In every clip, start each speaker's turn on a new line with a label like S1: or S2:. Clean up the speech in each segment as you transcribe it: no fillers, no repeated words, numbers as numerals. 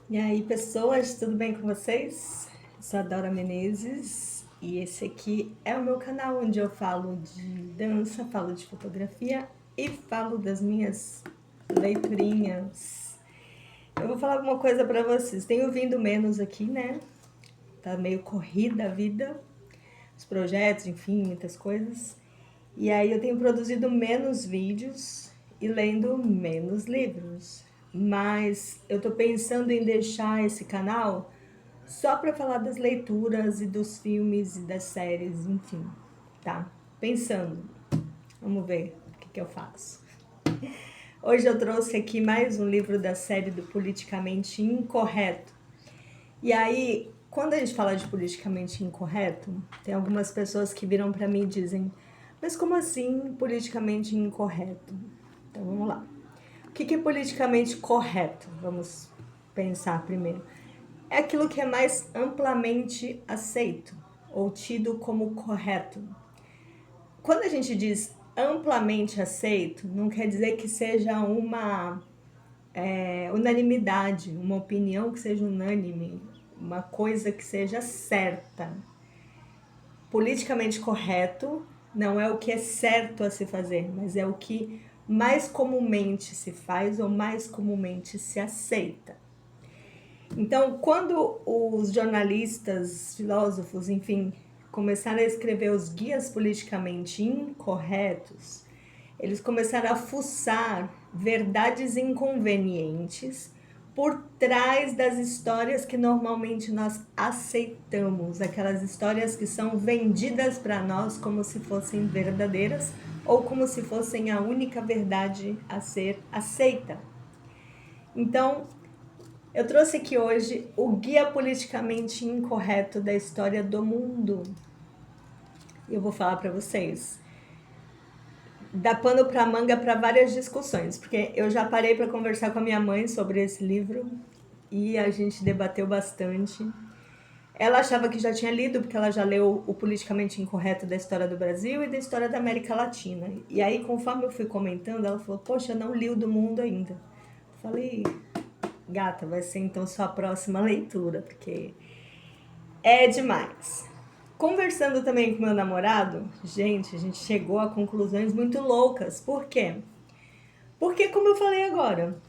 S1: E aí, pessoas, tudo bem com vocês? Eu sou a Dora Menezes e esse aqui é o meu canal onde eu falo de dança, falo de fotografia e falo das minhas leiturinhas. Eu vou falar alguma coisa pra vocês. Tenho vindo menos aqui, né? Tá meio corrida a vida, os projetos, enfim, muitas coisas. E aí eu tenho produzido menos vídeos e lendo menos livros. Mas eu tô pensando em deixar esse canal só para falar das leituras e dos filmes e das séries, enfim, tá? Pensando. Vamos ver o que eu faço. Hoje eu trouxe aqui mais um livro da série do Politicamente Incorreto. E aí, quando a gente fala de politicamente incorreto, tem algumas pessoas que viram para mim e dizem: mas como assim politicamente incorreto? Então vamos lá. O que é politicamente correto? Vamos pensar primeiro. É aquilo que é mais amplamente aceito ou tido como correto. Quando a gente diz amplamente aceito, não quer dizer que seja uma unanimidade, uma opinião que seja unânime, uma coisa que seja certa. Politicamente correto não é o que é certo a se fazer, mas é o que mais comumente se faz ou mais comumente se aceita. Então, quando os jornalistas, filósofos, enfim, começaram a escrever os guias politicamente incorretos, eles começaram a fuçar verdades inconvenientes por trás das histórias que normalmente nós aceitamos, aquelas histórias que são vendidas para nós como se fossem verdadeiras ou como se fossem a única verdade a ser aceita. Então, eu trouxe aqui hoje o Guia Politicamente Incorreto da História do Mundo. E eu vou falar para vocês. Dá pano para manga para várias discussões, porque eu já parei para conversar com a minha mãe sobre esse livro e a gente debateu bastante. Ela achava que já tinha lido, porque ela já leu o Politicamente Incorreto da História do Brasil e da História da América Latina. E aí, conforme eu fui comentando, ela falou: poxa, eu não li o do mundo ainda. Eu falei: gata, vai ser então sua próxima leitura, porque é demais. Conversando também com meu namorado, gente, a gente chegou a conclusões muito loucas. Por quê? Porque, como eu falei agora,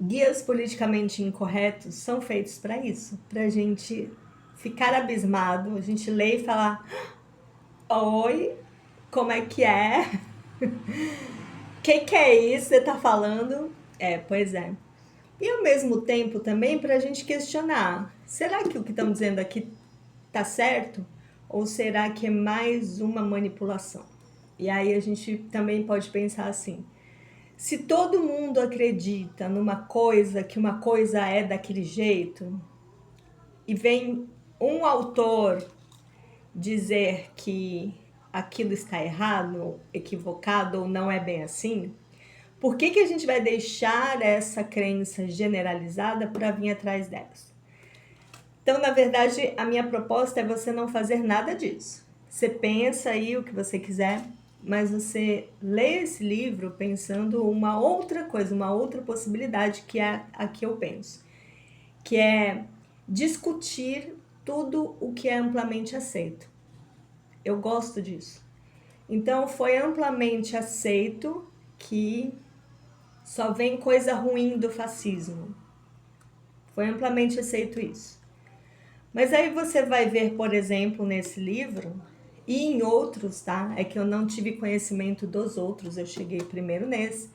S1: guias politicamente incorretos são feitos para isso, para a gente ficar abismado, a gente ler e falar: oi, como é que é? Que é isso que você tá falando? É, pois é. E ao mesmo tempo também para a gente questionar: será que o que estão dizendo aqui tá certo? Ou será que é mais uma manipulação? E aí a gente também pode pensar assim: se todo mundo acredita numa coisa, que uma coisa é daquele jeito, e vem um autor dizer que aquilo está errado, equivocado ou não é bem assim, por que a gente vai deixar essa crença generalizada para vir atrás delas? Então, na verdade, a minha proposta é você não fazer nada disso. Você pensa aí o que você quiser, mas você lê esse livro pensando uma outra coisa, uma outra possibilidade, que é a que eu penso, que é discutir tudo o que é amplamente aceito. Eu gosto disso. Então, foi amplamente aceito que só vem coisa ruim do fascismo. Foi amplamente aceito isso. Mas aí você vai ver, por exemplo, nesse livro e em outros, tá? É que eu não tive conhecimento dos outros, eu cheguei primeiro nesse.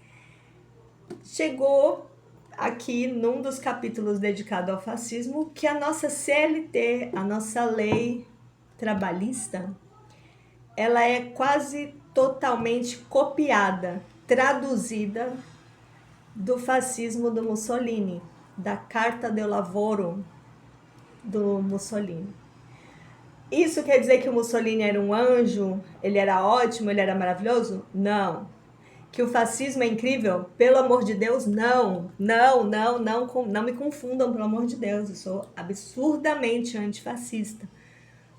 S1: Chegou aqui num dos capítulos dedicado ao fascismo que a nossa CLT, a nossa lei trabalhista, ela é quase totalmente copiada, traduzida do fascismo do Mussolini, da Carta del Lavoro do Mussolini. Isso quer dizer que o Mussolini era um anjo? Ele era ótimo? Ele era maravilhoso? Não. Que o fascismo é incrível? Pelo amor de Deus, não. Não me confundam, pelo amor de Deus. Eu sou absurdamente antifascista.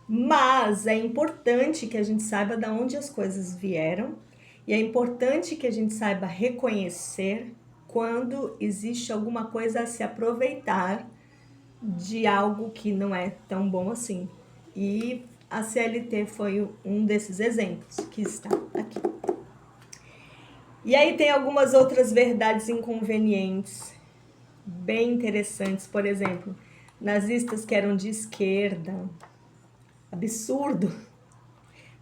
S1: Mas é importante que a gente saiba de onde as coisas vieram e é importante que a gente saiba reconhecer quando existe alguma coisa a se aproveitar de algo que não é tão bom assim. E a CLT foi um desses exemplos que está aqui. E aí tem algumas outras verdades inconvenientes, bem interessantes. Por exemplo, nazistas que eram de esquerda, absurdo,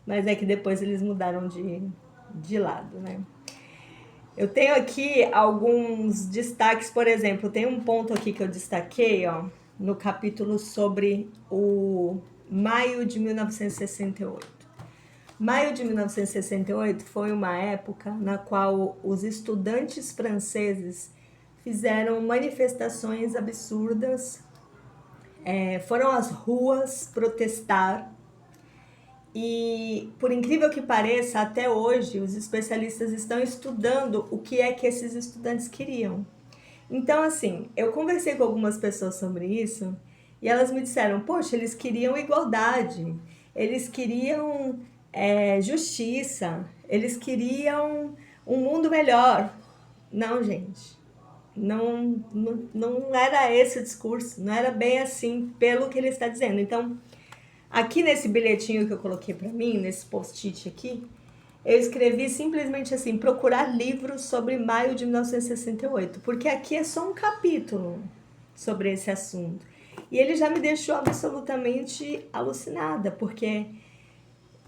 S1: mas é que depois eles mudaram de lado, né? Eu tenho aqui alguns destaques, por exemplo, tem um ponto aqui que eu destaquei, ó, no capítulo sobre o maio de 1968. Maio de 1968 foi uma época na qual os estudantes franceses fizeram manifestações absurdas, foram às ruas protestar. E, por incrível que pareça, até hoje os especialistas estão estudando o que é que esses estudantes queriam. Então, assim, eu conversei com algumas pessoas sobre isso e elas me disseram, poxa, eles queriam igualdade, eles queriam justiça, eles queriam um mundo melhor. Não, gente, não era esse o discurso, não era bem assim, pelo que ele está dizendo. Então, aqui nesse bilhetinho que eu coloquei para mim, nesse post-it aqui, eu escrevi simplesmente assim, procurar livros sobre maio de 1968, porque aqui é só um capítulo sobre esse assunto. E ele já me deixou absolutamente alucinada, porque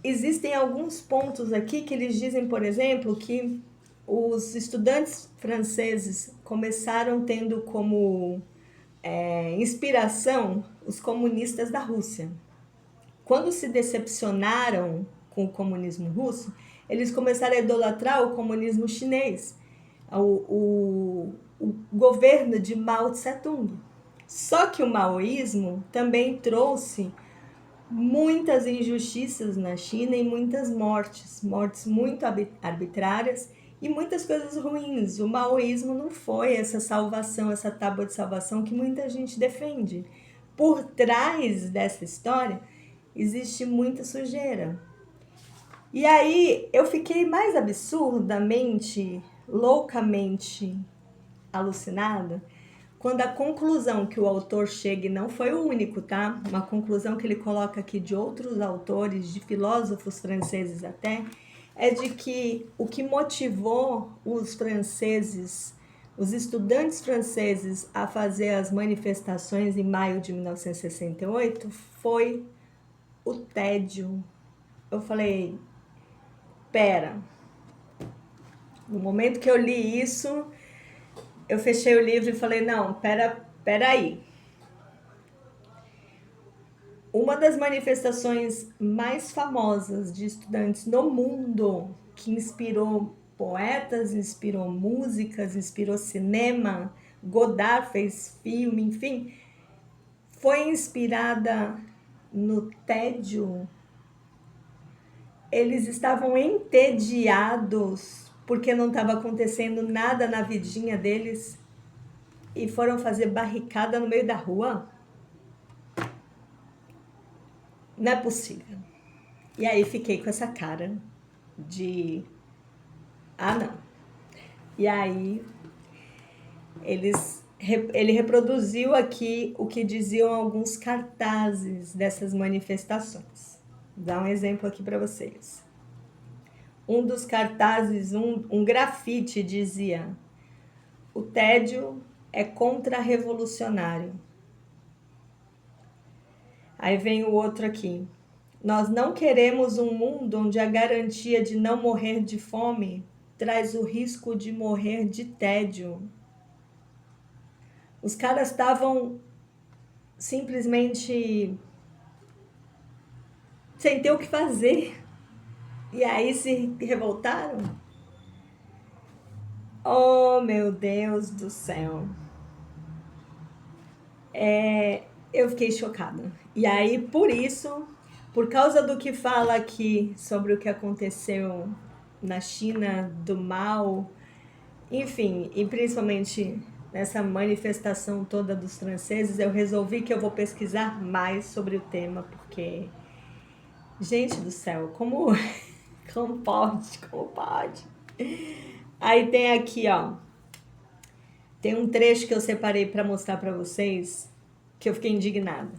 S1: existem alguns pontos aqui que eles dizem, por exemplo, que os estudantes franceses começaram tendo como inspiração os comunistas da Rússia. Quando se decepcionaram com o comunismo russo, eles começaram a idolatrar o comunismo chinês, o governo de Mao Tse-tung. Só que o maoísmo também trouxe muitas injustiças na China e muitas mortes muito arbitrárias e muitas coisas ruins. O maoísmo não foi essa salvação, essa tábua de salvação que muita gente defende. Por trás dessa história existe muita sujeira. E aí eu fiquei mais absurdamente, loucamente alucinada quando a conclusão que o autor chega, e não foi o único, tá? Uma conclusão que ele coloca aqui de outros autores, de filósofos franceses até, é de que o que motivou os franceses, os estudantes franceses a fazer as manifestações em maio de 1968 foi o tédio. Eu falei, pera, no momento que eu li isso, eu fechei o livro e falei, não, pera aí. Uma das manifestações mais famosas de estudantes no mundo, que inspirou poetas, inspirou músicas, inspirou cinema, Godard fez filme, enfim, foi inspirada no tédio. Eles estavam entediados porque não estava acontecendo nada na vidinha deles e foram fazer barricada no meio da rua. Não é possível. E aí fiquei com essa cara de não. E aí ele reproduziu aqui o que diziam alguns cartazes dessas manifestações. Vou dar um exemplo aqui para vocês. Um dos cartazes, um grafite dizia: o tédio é contra-revolucionário. Aí vem o outro aqui. Nós não queremos um mundo onde a garantia de não morrer de fome traz o risco de morrer de tédio. Os caras estavam simplesmente sem ter o que fazer. E aí se revoltaram. Oh, meu Deus do céu. Eu fiquei chocada. E aí, por isso, por causa do que fala aqui sobre o que aconteceu na China, do mal, enfim, e principalmente nessa manifestação toda dos franceses, eu resolvi que eu vou pesquisar mais sobre o tema, porque, gente do céu, como pode? Aí tem aqui, ó, tem um trecho que eu separei para mostrar para vocês, que eu fiquei indignada.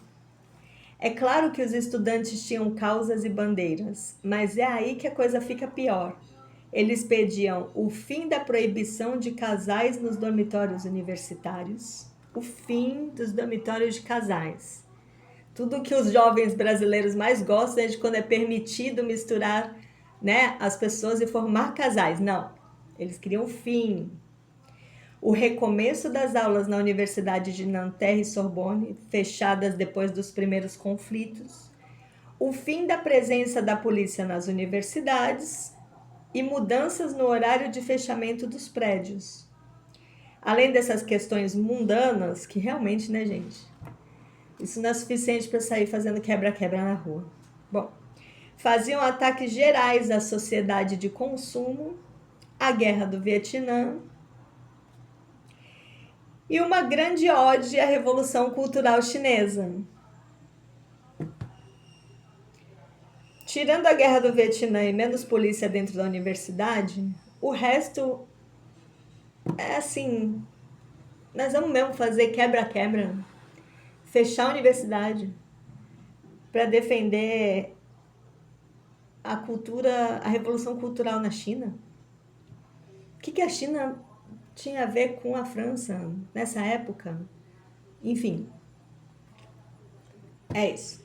S1: É claro que os estudantes tinham causas e bandeiras, mas é aí que a coisa fica pior. Eles pediam o fim da proibição de casais nos dormitórios universitários, o fim dos dormitórios de casais. Tudo que os jovens brasileiros mais gostam é de quando é permitido misturar, né, as pessoas e formar casais. Não, eles queriam o fim. O recomeço das aulas na Universidade de Nanterre e Sorbonne, fechadas depois dos primeiros conflitos. O fim da presença da polícia nas universidades e mudanças no horário de fechamento dos prédios. Além dessas questões mundanas, que realmente, né, gente? Isso não é suficiente para sair fazendo quebra-quebra na rua. Bom, faziam ataques gerais à sociedade de consumo, à guerra do Vietnã e uma grande ode à Revolução Cultural Chinesa. Tirando a guerra do Vietnã e menos polícia dentro da universidade, o resto é assim, nós vamos mesmo fazer quebra-quebra, fechar a universidade para defender a cultura, a revolução cultural na China. O que a China tinha a ver com a França nessa época? Enfim, é isso.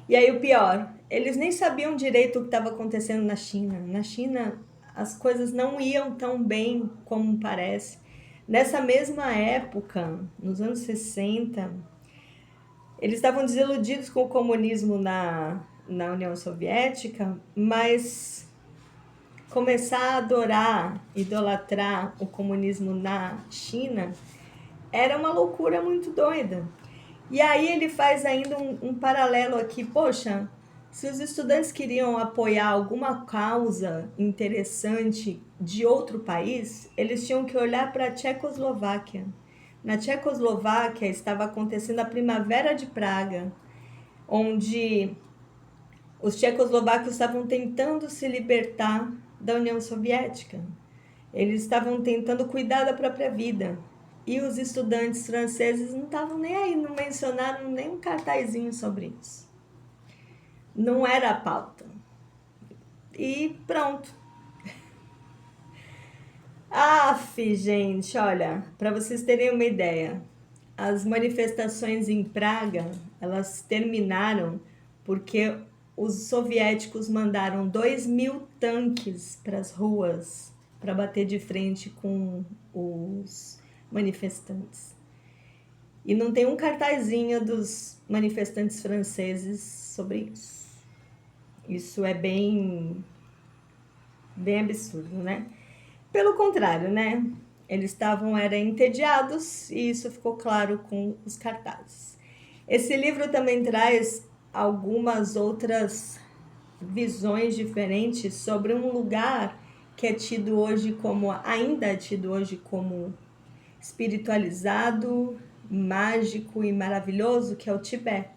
S1: E aí o pior, eles nem sabiam direito o que estava acontecendo na China. Na China, as coisas não iam tão bem como parece. Nessa mesma época, nos anos 60, eles estavam desiludidos com o comunismo na União Soviética, mas começar a adorar, idolatrar o comunismo na China era uma loucura muito doida. E aí ele faz ainda um paralelo aqui, poxa, se os estudantes queriam apoiar alguma causa interessante de outro país, eles tinham que olhar para a Tchecoslováquia. Na Tchecoslováquia estava acontecendo a Primavera de Praga, onde os tchecoslovacos estavam tentando se libertar da União Soviética. Eles estavam tentando cuidar da própria vida. E os estudantes franceses não estavam nem aí, não mencionaram nem um cartazinho sobre isso. Não era a pauta. E pronto. Gente, olha, para vocês terem uma ideia, as manifestações em Praga, elas terminaram porque os soviéticos mandaram 2.000 tanques para as ruas para bater de frente com os manifestantes. E não tem um cartazinho dos manifestantes franceses sobre isso. Isso é bem absurdo, né? Pelo contrário, né? Eles estavam entediados e isso ficou claro com os cartazes. Esse livro também traz algumas outras visões diferentes sobre um lugar que é tido hoje como, ainda é tido hoje como espiritualizado, mágico e maravilhoso, que é o Tibete.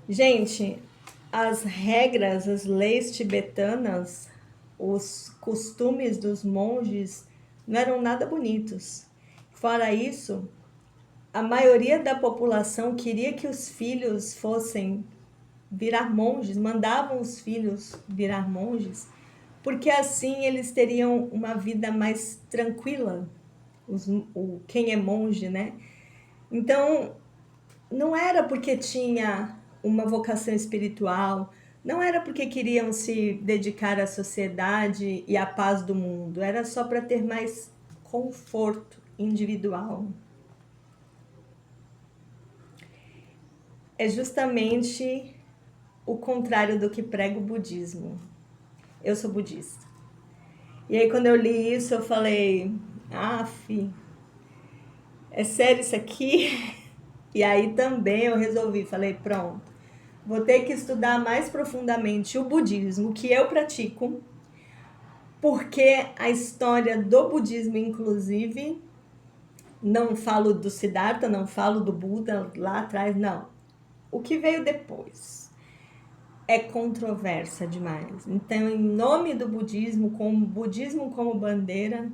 S1: Gente, as regras, as leis tibetanas, os costumes dos monges não eram nada bonitos. Fora isso, a maioria da população queria que os filhos fossem virar monges, mandavam os filhos virar monges, porque assim eles teriam uma vida mais tranquila, quem é monge, né? Então, não era porque tinha uma vocação espiritual, não era porque queriam se dedicar à sociedade e à paz do mundo, era só para ter mais conforto individual. É justamente o contrário do que prega o budismo. Eu sou budista. E aí quando eu li isso, eu falei, é sério isso aqui? E aí também eu resolvi, falei, pronto, vou ter que estudar mais profundamente o budismo que eu pratico, porque a história do budismo, inclusive, não falo do Siddhartha, não falo do Buda lá atrás, não. O que veio depois é controversa demais. Então, em nome do budismo, com o budismo como bandeira,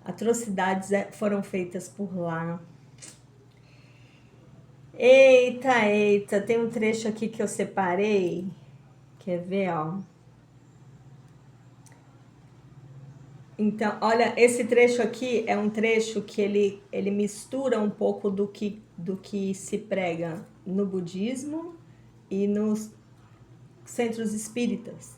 S1: atrocidades foram feitas por lá. Eita, eita, tem um trecho aqui que eu separei. Quer ver, ó? Então, olha, esse trecho aqui é um trecho que ele mistura um pouco do que se prega no budismo e nos centros espíritas.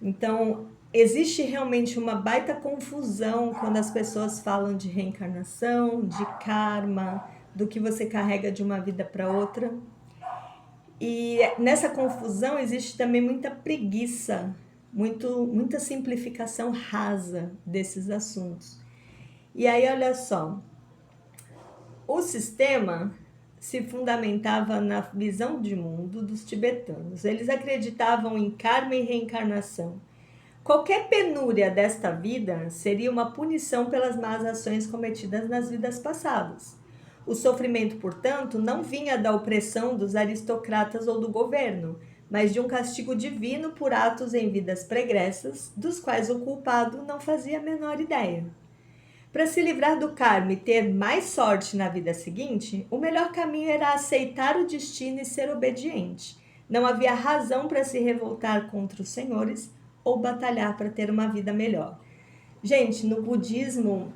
S1: Então, existe realmente uma baita confusão quando as pessoas falam de reencarnação, de karma, do que você carrega de uma vida para outra. E nessa confusão existe também muita preguiça, muita simplificação rasa desses assuntos. E aí, olha só, o sistema se fundamentava na visão de mundo dos tibetanos. Eles acreditavam em karma e reencarnação. Qualquer penúria desta vida seria uma punição pelas más ações cometidas nas vidas passadas. O sofrimento, portanto, não vinha da opressão dos aristocratas ou do governo, mas de um castigo divino por atos em vidas pregressas, dos quais o culpado não fazia a menor ideia. Para se livrar do karma e ter mais sorte na vida seguinte, o melhor caminho era aceitar o destino e ser obediente. Não havia razão para se revoltar contra os senhores ou batalhar para ter uma vida melhor. Gente, no budismo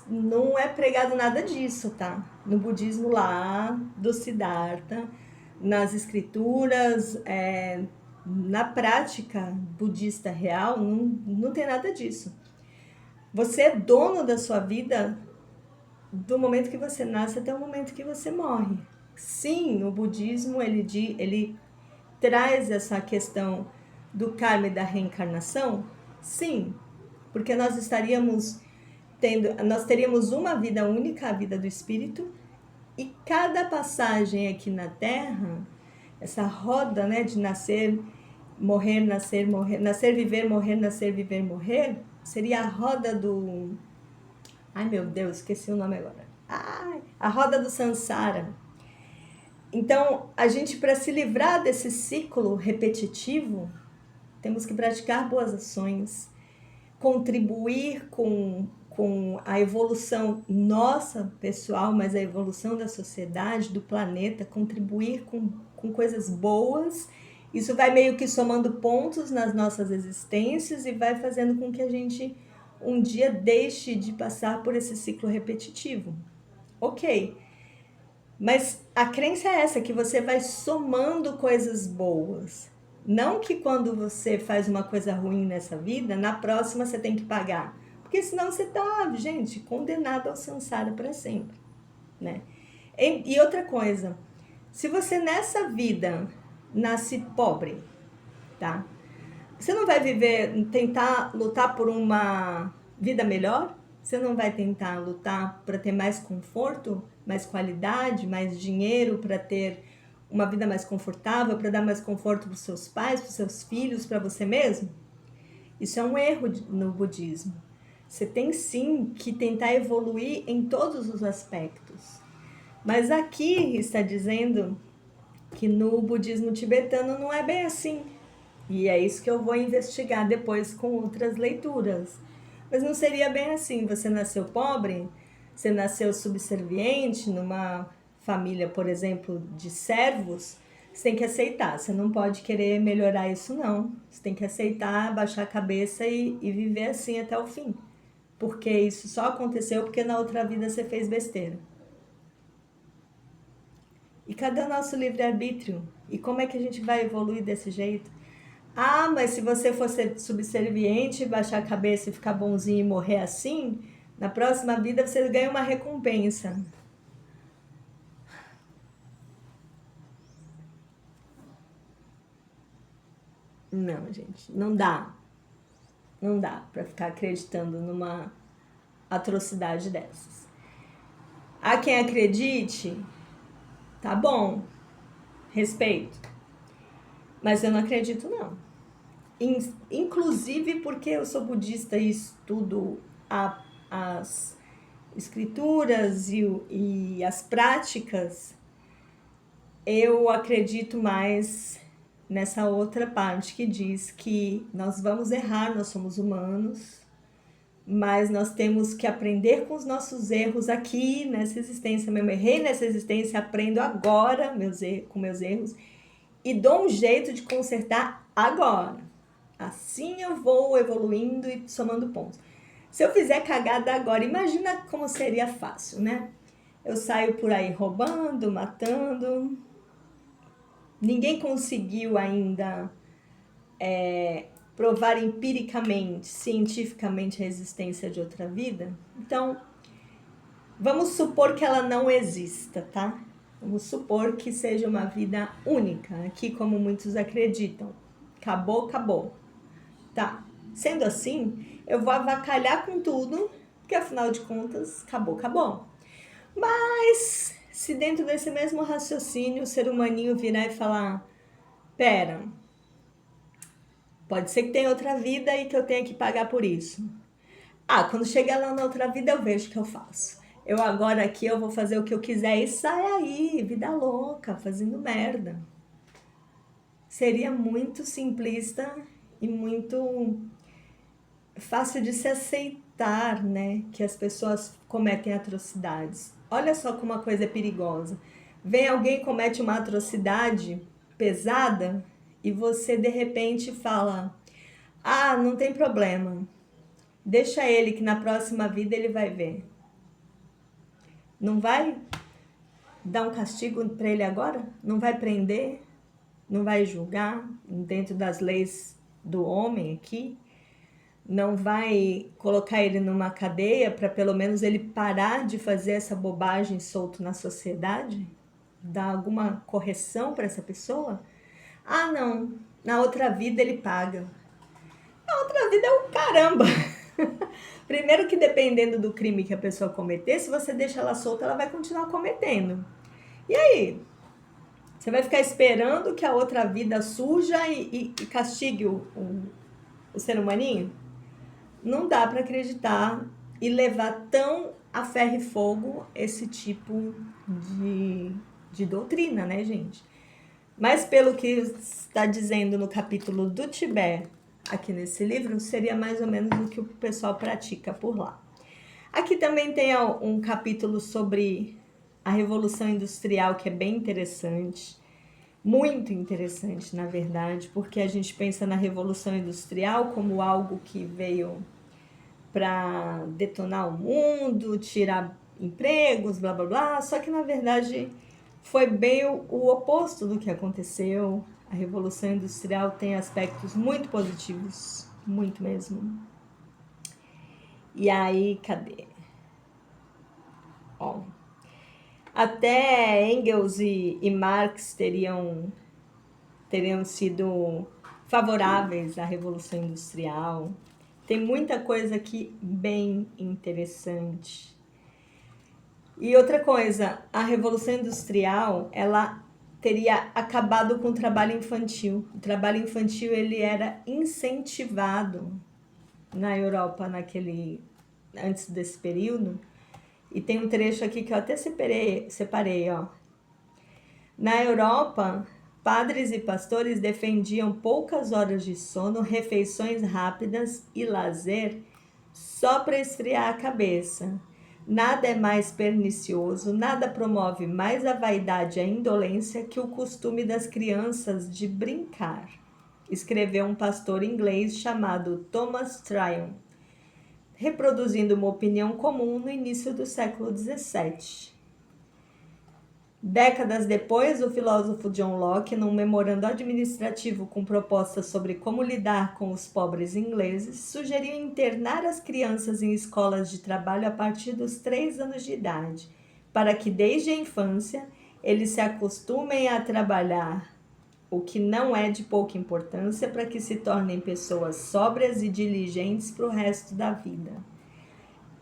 S1: não é pregado nada disso, tá? No budismo lá do Siddhartha, nas escrituras, na prática budista real, não tem nada disso. Você é dono da sua vida do momento que você nasce até o momento que você morre. Sim, o budismo ele traz essa questão do karma e da reencarnação. Sim, porque nós teríamos uma vida única, a vida do espírito, e cada passagem aqui na Terra, essa roda, né, de nascer, morrer, nascer, morrer, nascer, viver, morrer, nascer, viver, morrer, seria a roda do... Ai, meu Deus, esqueci o nome agora. Ai, a roda do Sansara. Então, a gente, para se livrar desse ciclo repetitivo, temos que praticar boas ações, contribuir com a evolução nossa, pessoal, mas a evolução da sociedade, do planeta, contribuir com coisas boas. Isso vai meio que somando pontos nas nossas existências e vai fazendo com que a gente um dia deixe de passar por esse ciclo repetitivo. Ok, mas a crença é essa, que você vai somando coisas boas. Não que quando você faz uma coisa ruim nessa vida, na próxima você tem que pagar. Porque senão você está, gente, condenado ao samsara para sempre, né? E outra coisa, se você nessa vida nasce pobre, tá? Você não vai tentar lutar por uma vida melhor? Você não vai tentar lutar para ter mais conforto, mais qualidade, mais dinheiro, para ter uma vida mais confortável, para dar mais conforto para os seus pais, para os seus filhos, para você mesmo? Isso é um erro no budismo. Você tem sim que tentar evoluir em todos os aspectos. Mas aqui está dizendo que no budismo tibetano não é bem assim. E é isso que eu vou investigar depois com outras leituras. Mas não seria bem assim. Você nasceu pobre, você nasceu subserviente numa família, por exemplo, de servos, você tem que aceitar. Você não pode querer melhorar isso, não. Você tem que aceitar, baixar a cabeça e viver assim até o fim. Porque isso só aconteceu porque na outra vida você fez besteira. E cadê o nosso livre-arbítrio? E como é que a gente vai evoluir desse jeito? Ah, mas se você for ser subserviente, baixar a cabeça e ficar bonzinho e morrer assim, na próxima vida você ganha uma recompensa. Não, gente, não dá. Não dá para ficar acreditando numa atrocidade dessas. Há quem acredite, tá bom, respeito. Mas eu não acredito, não. Inclusive porque eu sou budista e estudo as escrituras e as práticas, eu acredito mais nessa outra parte que diz que nós vamos errar, nós somos humanos, mas nós temos que aprender com os nossos erros aqui nessa existência mesmo. Errei nessa existência, aprendo agora com meus erros e dou um jeito de consertar agora. Assim eu vou evoluindo e somando pontos. Se eu fizer cagada agora, imagina como seria fácil, né? Eu saio por aí roubando, matando. Ninguém conseguiu ainda provar empiricamente, cientificamente a existência de outra vida. Então, vamos supor que ela não exista, tá? Vamos supor que seja uma vida única, aqui como muitos acreditam. Acabou, acabou. Tá. Sendo assim, eu vou avacalhar com tudo, porque afinal de contas, acabou, acabou. Mas, se dentro desse mesmo raciocínio o ser humaninho virar e falar, pera, pode ser que tenha outra vida e que eu tenha que pagar por isso. Ah, quando chegar lá na outra vida eu vejo o que eu faço. Eu agora aqui eu vou fazer o que eu quiser e sai aí, vida louca, fazendo merda. Seria muito simplista e muito fácil de se aceitar, né, que as pessoas cometem atrocidades. Olha só como a coisa é perigosa. Vem alguém e comete uma atrocidade pesada e você de repente fala: "Ah, não tem problema. Deixa ele que na próxima vida ele vai ver". Não vai dar um castigo para ele agora? Não vai prender? Não vai julgar dentro das leis do homem aqui? Não vai colocar ele numa cadeia para pelo menos ele parar de fazer essa bobagem solto na sociedade? Dar alguma correção para essa pessoa? Ah, não, na outra vida ele paga. Na outra vida é o caramba! Primeiro que dependendo do crime que a pessoa cometer, se você deixa ela solta, ela vai continuar cometendo. E aí? Você vai ficar esperando que a outra vida surja e castigue o ser humaninho? Não dá para acreditar e levar tão a ferro e fogo esse tipo de doutrina, né, gente? Mas pelo que está dizendo no capítulo do Tibete, aqui nesse livro, seria mais ou menos o que o pessoal pratica por lá. Aqui também tem um capítulo sobre a Revolução Industrial, que é bem interessante, muito interessante, na verdade, porque a gente pensa na Revolução Industrial como algo que veio para detonar o mundo, tirar empregos, blá blá blá, só que na verdade foi bem o oposto do que aconteceu. A Revolução Industrial tem aspectos muito positivos, muito mesmo. E aí, cadê? Ó, até Engels e Marx teriam sido favoráveis à Revolução Industrial. Tem muita coisa aqui bem interessante. E outra coisa, a Revolução Industrial, ela teria acabado com o trabalho infantil. O trabalho infantil ele era incentivado na Europa antes desse período. E tem um trecho aqui que eu até separei, ó. Na Europa, padres e pastores defendiam poucas horas de sono, refeições rápidas e lazer só para esfriar a cabeça. Nada é mais pernicioso, nada promove mais a vaidade e a indolência que o costume das crianças de brincar, escreveu um pastor inglês chamado Thomas Tryon, reproduzindo uma opinião comum no início do século XVII. Décadas depois, o filósofo John Locke, num memorando administrativo com propostas sobre como lidar com os pobres ingleses, sugeriu internar as crianças em escolas de trabalho a partir dos 3 anos de idade, para que desde a infância eles se acostumem a trabalhar, o que não é de pouca importância para que se tornem pessoas sóbrias e diligentes para o resto da vida.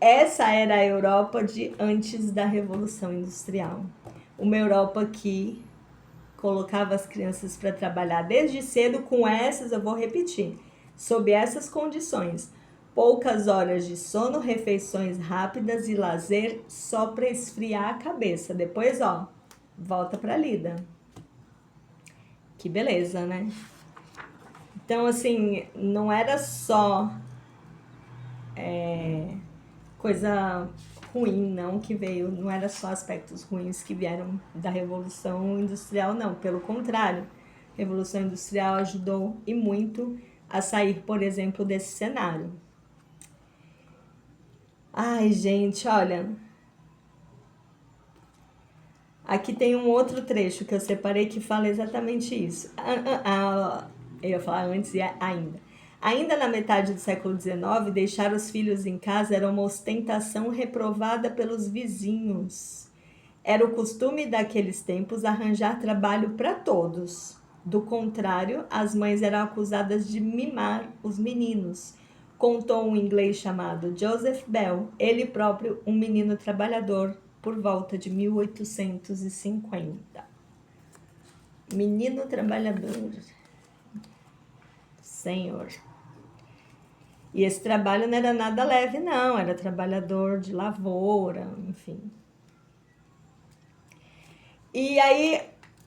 S1: Essa era a Europa de antes da Revolução Industrial. Uma Europa que colocava as crianças para trabalhar desde cedo com essas, eu vou repetir, sob essas condições. Poucas horas de sono, refeições rápidas e lazer só para esfriar a cabeça. Depois, ó, volta para a lida. Que beleza, né? Então, assim, não era só coisa ruim, não que veio, não era só aspectos ruins que vieram da Revolução Industrial, não, pelo contrário. A Revolução Industrial ajudou e muito a sair, por exemplo, desse cenário. Ai, gente, olha, aqui tem um outro trecho que eu separei que fala exatamente isso. Eu ia falar antes e ainda. Ainda na metade do século XIX, deixar os filhos em casa era uma ostentação reprovada pelos vizinhos. Era o costume daqueles tempos arranjar trabalho para todos. Do contrário, as mães eram acusadas de mimar os meninos. Contou um inglês chamado Joseph Bell, ele próprio um menino trabalhador, por volta de 1850. Menino trabalhador. Senhor. E esse trabalho não era nada leve, não. Era trabalhador de lavoura, enfim. E aí,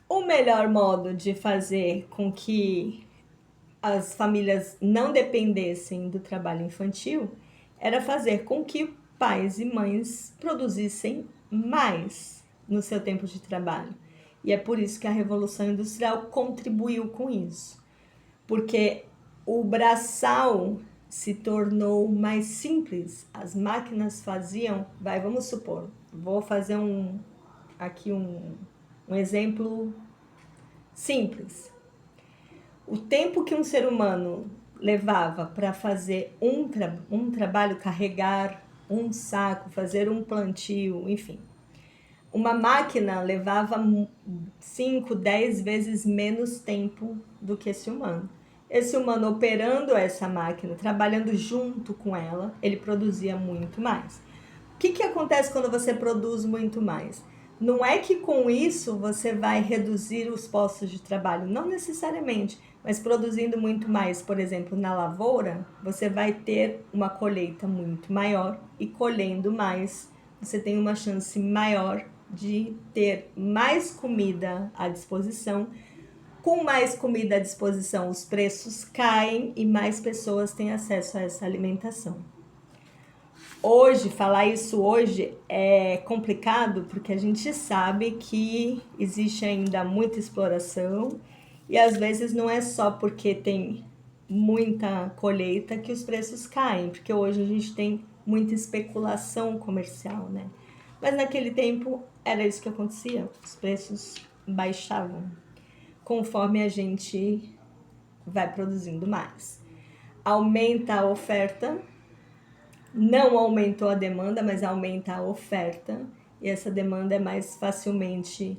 S1: o melhor modo de fazer com que as famílias não dependessem do trabalho infantil era fazer com que pais e mães produzissem mais no seu tempo de trabalho. E é por isso que a Revolução Industrial contribuiu com isso. Porque o braçal se tornou mais simples. As máquinas faziam, vamos supor, vou fazer aqui um exemplo simples. O tempo que um ser humano levava para fazer um trabalho, carregar um saco, fazer um plantio, enfim. Uma máquina levava 5, 10 vezes menos tempo do que esse humano. Esse humano operando essa máquina, trabalhando junto com ela, ele produzia muito mais. O que acontece quando você produz muito mais? Não é que com isso você vai reduzir os postos de trabalho, não necessariamente, mas produzindo muito mais, por exemplo, na lavoura, você vai ter uma colheita muito maior e colhendo mais, você tem uma chance maior de ter mais comida à disposição. Com mais comida à disposição, os preços caem e mais pessoas têm acesso a essa alimentação. Hoje, falar isso hoje é complicado porque a gente sabe que existe ainda muita exploração e às vezes não é só porque tem muita colheita que os preços caem, porque hoje a gente tem muita especulação comercial, né? Mas naquele tempo era isso que acontecia, os preços baixavam conforme a gente vai produzindo mais. Aumenta a oferta, não aumentou a demanda, mas aumenta a oferta, e essa demanda é mais facilmente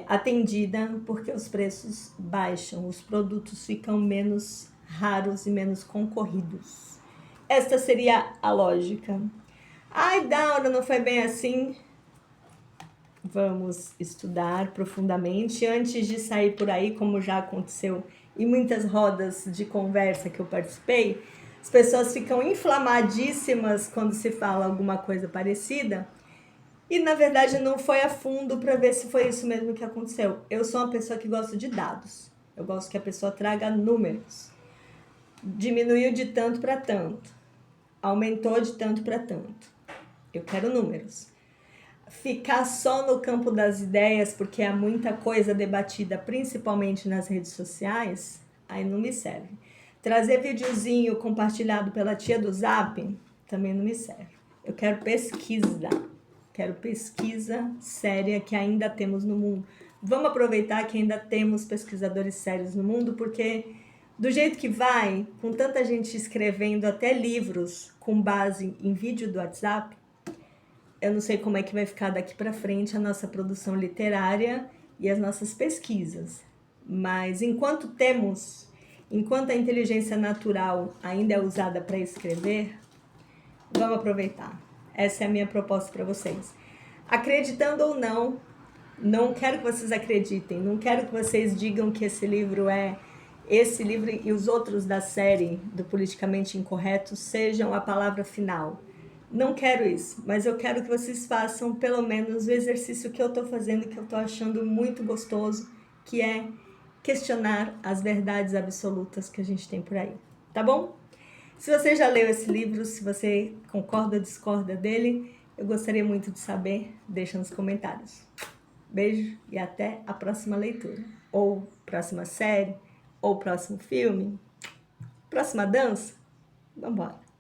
S1: atendida porque os preços baixam, os produtos ficam menos raros e menos concorridos. Esta seria a lógica. Ai, Daura, não foi bem assim? Vamos estudar profundamente antes de sair por aí, como já aconteceu em muitas rodas de conversa que eu participei. As pessoas ficam inflamadíssimas quando se fala alguma coisa parecida e, na verdade, não foi a fundo para ver se foi isso mesmo que aconteceu. Eu sou uma pessoa que gosta de dados. Eu gosto que a pessoa traga números. Diminuiu de tanto para tanto. Aumentou de tanto para tanto. Eu quero números. Ficar só no campo das ideias, porque há muita coisa debatida, principalmente nas redes sociais, aí não me serve. Trazer videozinho compartilhado pela tia do Zap, também não me serve. Eu quero pesquisa séria que ainda temos no mundo. Vamos aproveitar que ainda temos pesquisadores sérios no mundo, porque do jeito que vai, com tanta gente escrevendo até livros com base em vídeo do WhatsApp, eu não sei como é que vai ficar daqui para frente a nossa produção literária e as nossas pesquisas. Mas enquanto a inteligência natural ainda é usada para escrever, vamos aproveitar. Essa é a minha proposta para vocês. Acreditando ou não, não quero que vocês acreditem, não quero que vocês digam que esse livro e os outros da série do Politicamente Incorreto sejam a palavra final. Não quero isso, mas eu quero que vocês façam pelo menos o exercício que eu estou fazendo, que eu estou achando muito gostoso, que é questionar as verdades absolutas que a gente tem por aí, tá bom? Se você já leu esse livro, se você concorda ou discorda dele, eu gostaria muito de saber. Deixa nos comentários. Beijo e até a próxima leitura. Ou próxima série, ou próximo filme, próxima dança. Vambora!